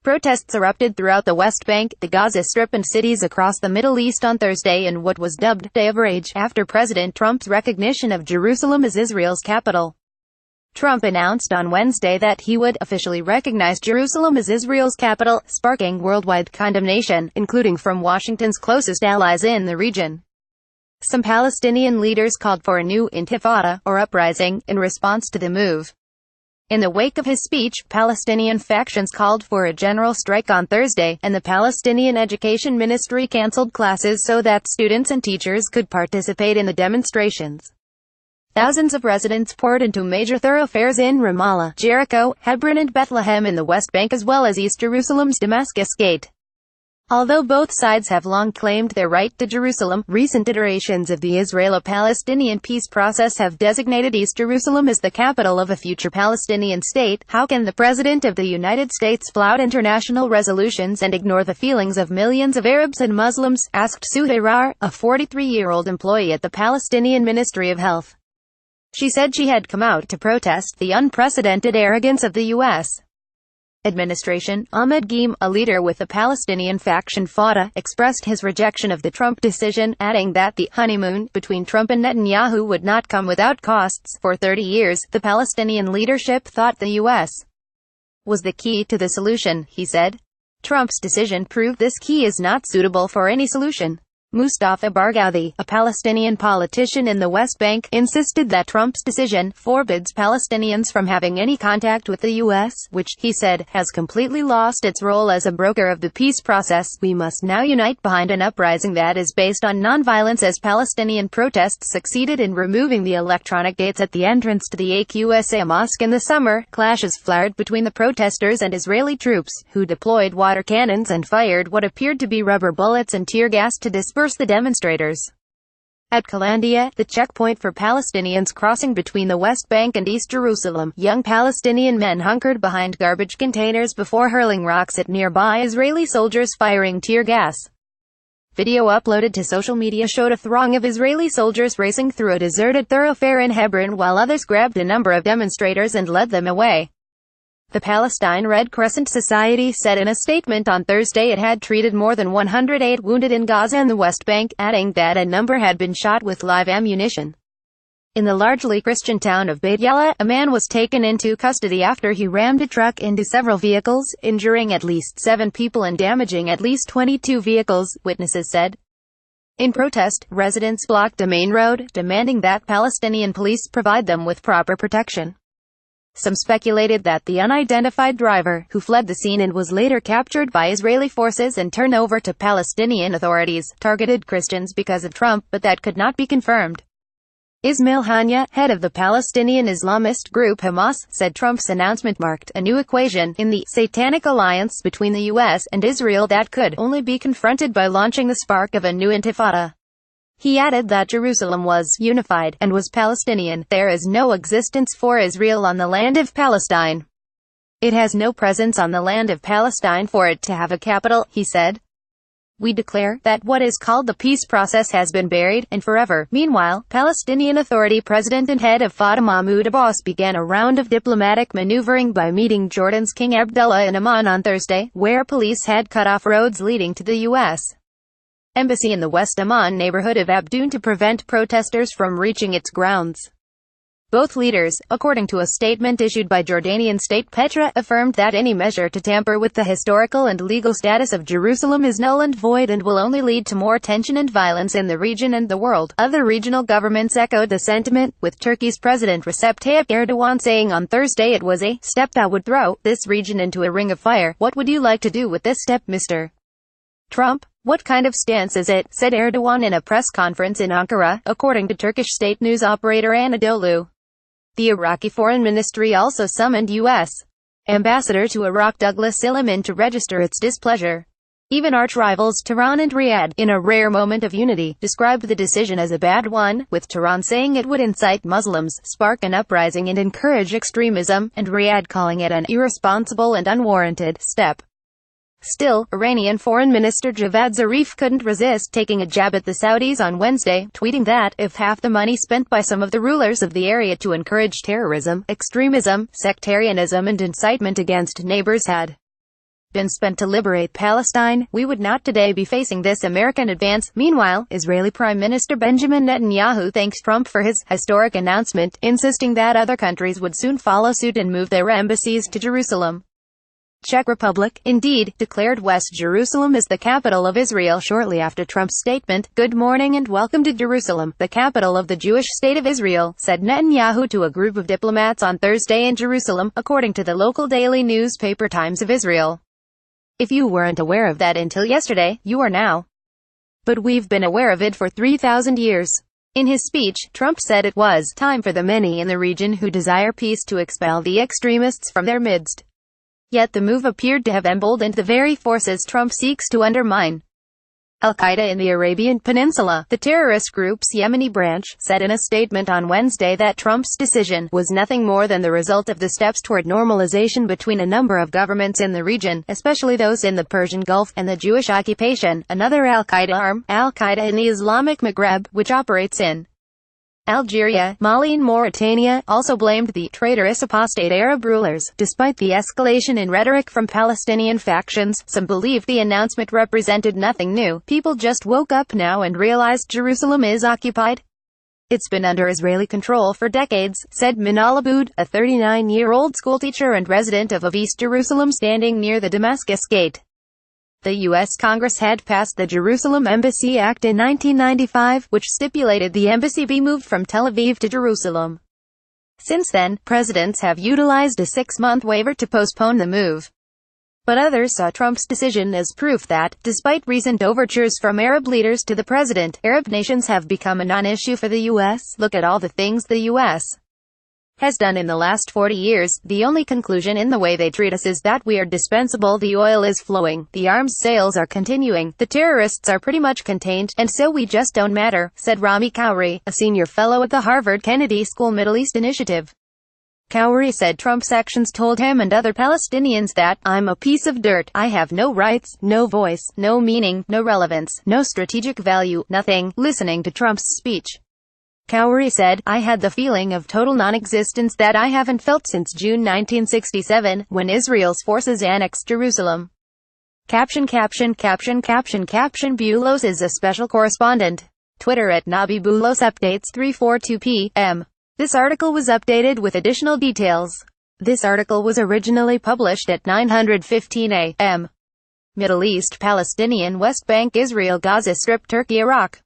Protests erupted throughout the West Bank, the Gaza Strip and cities across the Middle East on Thursday in what was dubbed Day of Rage after President Trump's recognition of Jerusalem as Israel's capital. Trump announced on Wednesday that he would officially recognize Jerusalem as Israel's capital, sparking worldwide condemnation, including from Washington's closest allies in the region. Some Palestinian leaders called for a new intifada, or uprising, in response to the move. In the wake of his speech, Palestinian factions called for a general strike on Thursday, and the Palestinian Education Ministry canceled classes so that students and teachers could participate in the demonstrations. Thousands of residents poured into major thoroughfares in Ramallah, Jericho, Hebron and Bethlehem in the West Bank as well as East Jerusalem's Damascus Gate. Although both sides have long claimed their right to Jerusalem, recent iterations of the Israelo-Palestinian peace process have designated East Jerusalem as the capital of a future Palestinian state. How can the President of the United States flout international resolutions and ignore the feelings of millions of Arabs and Muslims? Asked Suhairar, a 43-year-old employee at the Palestinian Ministry of Health. She said she had come out to protest the unprecedented arrogance of the U.S. administration. Ahmed Gheem, a leader with the Palestinian faction Fatah, expressed his rejection of the Trump decision, adding that the honeymoon between Trump and Netanyahu would not come without costs. For 30 years, the Palestinian leadership thought the U.S. was the key to the solution, he said. Trump's decision proved this key is not suitable for any solution. Mustafa Barghouti, a Palestinian politician in the West Bank, insisted that Trump's decision forbids Palestinians from having any contact with the U.S., which, he said, has completely lost its role as a broker of the peace process. We must now unite behind an uprising that is based on nonviolence. As Palestinian protests succeeded in removing the electronic gates at the entrance to the Aqsa mosque in the summer, clashes flared between the protesters and Israeli troops, who deployed water cannons and fired what appeared to be rubber bullets and tear gas to disperse the demonstrators. At Kalandia, the checkpoint for Palestinians crossing between the West Bank and East Jerusalem, young Palestinian men hunkered behind garbage containers before hurling rocks at nearby Israeli soldiers firing tear gas. Video uploaded to social media showed a throng of Israeli soldiers racing through a deserted thoroughfare in Hebron while others grabbed a number of demonstrators and led them away. The Palestine Red Crescent Society said in a statement on Thursday it had treated more than 108 wounded in Gaza and the West Bank, adding that a number had been shot with live ammunition. In the largely Christian town of Beit Yala, a man was taken into custody after he rammed a truck into several vehicles, injuring at least 7 people and damaging at least 22 vehicles, witnesses said. In protest, residents blocked a main road, demanding that Palestinian police provide them with proper protection. Some speculated that the unidentified driver, who fled the scene and was later captured by Israeli forces and turned over to Palestinian authorities, targeted Christians because of Trump, but that could not be confirmed. Ismail Haniyeh, head of the Palestinian Islamist group Hamas, said Trump's announcement marked a new equation in the satanic alliance between the U.S. and Israel that could only be confronted by launching the spark of a new intifada. He added that Jerusalem was unified and was Palestinian. There is no existence for Israel on the land of Palestine. It has no presence on the land of Palestine for it to have a capital, he said. We declare that what is called the peace process has been buried, and forever. Meanwhile, Palestinian Authority President and head of Fatah Mahmoud Abbas began a round of diplomatic maneuvering by meeting Jordan's King Abdullah in Amman on Thursday, where police had cut off roads leading to the U.S. Embassy in the West Amman neighborhood of Abdoun to prevent protesters from reaching its grounds. Both leaders, according to a statement issued by Jordanian state Petra, affirmed that any measure to tamper with the historical and legal status of Jerusalem is null and void and will only lead to more tension and violence in the region and the world. Other regional governments echoed the sentiment, with Turkey's President Recep Tayyip Erdogan saying on Thursday it was a step that would throw this region into a ring of fire. What would you like to do with this step, Mr. Trump? What kind of stance is it? Said Erdogan in a press conference in Ankara, according to Turkish state news operator Anadolu. The Iraqi Foreign Ministry also summoned U.S. Ambassador to Iraq Douglas Silliman to register its displeasure. Even arch-rivals Tehran and Riyadh, in a rare moment of unity, described the decision as a bad one, with Tehran saying it would incite Muslims, spark an uprising and encourage extremism, and Riyadh calling it an irresponsible and unwarranted step. Still, Iranian Foreign Minister Javad Zarif couldn't resist taking a jab at the Saudis on Wednesday, tweeting that, if half the money spent by some of the rulers of the area to encourage terrorism, extremism, sectarianism and incitement against neighbors had been spent to liberate Palestine, we would not today be facing this American advance. Meanwhile, Israeli Prime Minister Benjamin Netanyahu thanked Trump for his historic announcement, insisting that other countries would soon follow suit and move their embassies to Jerusalem. Czech Republic, indeed, declared West Jerusalem as the capital of Israel shortly after Trump's statement. "Good morning and welcome to Jerusalem, the capital of the Jewish state of Israel," said Netanyahu to a group of diplomats on Thursday in Jerusalem, according to the local daily newspaper Times of Israel. "If you weren't aware of that until yesterday, you are now. But we've been aware of it for 3,000 years. In his speech, Trump said it was time for the many in the region who desire peace to expel the extremists from their midst. Yet the move appeared to have emboldened the very forces Trump seeks to undermine. Al-Qaeda in the Arabian Peninsula, the terrorist group's Yemeni branch, said in a statement on Wednesday that Trump's decision was nothing more than the result of the steps toward normalization between a number of governments in the region, especially those in the Persian Gulf, and the Jewish occupation, another Al-Qaeda arm, Al-Qaeda in the Islamic Maghreb, which operates in Algeria, Mali and Mauritania, also blamed the traitorous apostate Arab rulers. Despite the escalation in rhetoric from Palestinian factions, some believe the announcement represented nothing new. People just woke up now and realized Jerusalem is occupied. It's been under Israeli control for decades, said Minal Aboud, a 39-year-old schoolteacher and resident of East Jerusalem standing near the Damascus Gate. The U.S. Congress had passed the Jerusalem Embassy Act in 1995, which stipulated the embassy be moved from Tel Aviv to Jerusalem. Since then, presidents have utilized a 6-month waiver to postpone the move. But others saw Trump's decision as proof that, despite recent overtures from Arab leaders to the president, Arab nations have become a non-issue for the U.S. Look at all the things the U.S. has done in the last 40 years. The only conclusion in the way they treat us is that we are dispensable. The oil is flowing, the arms sales are continuing, the terrorists are pretty much contained, and so we just don't matter, said Rami Kauri, a senior fellow at the Harvard Kennedy School Middle East Initiative. Kauri said Trump's actions told him and other Palestinians that, "I'm a piece of dirt, I have no rights, no voice, no meaning, no relevance, no strategic value, nothing." Listening to Trump's speech, Kauri said, "I had the feeling of total non-existence that I haven't felt since June 1967, when Israel's forces annexed Jerusalem." Caption Bulos is a special correspondent. Twitter at Nabi Bulos updates 3:42 p.m. This article was updated with additional details. This article was originally published at 9:15 a.m. Middle East, Palestinian, West Bank, Israel, Gaza Strip, Turkey, Iraq.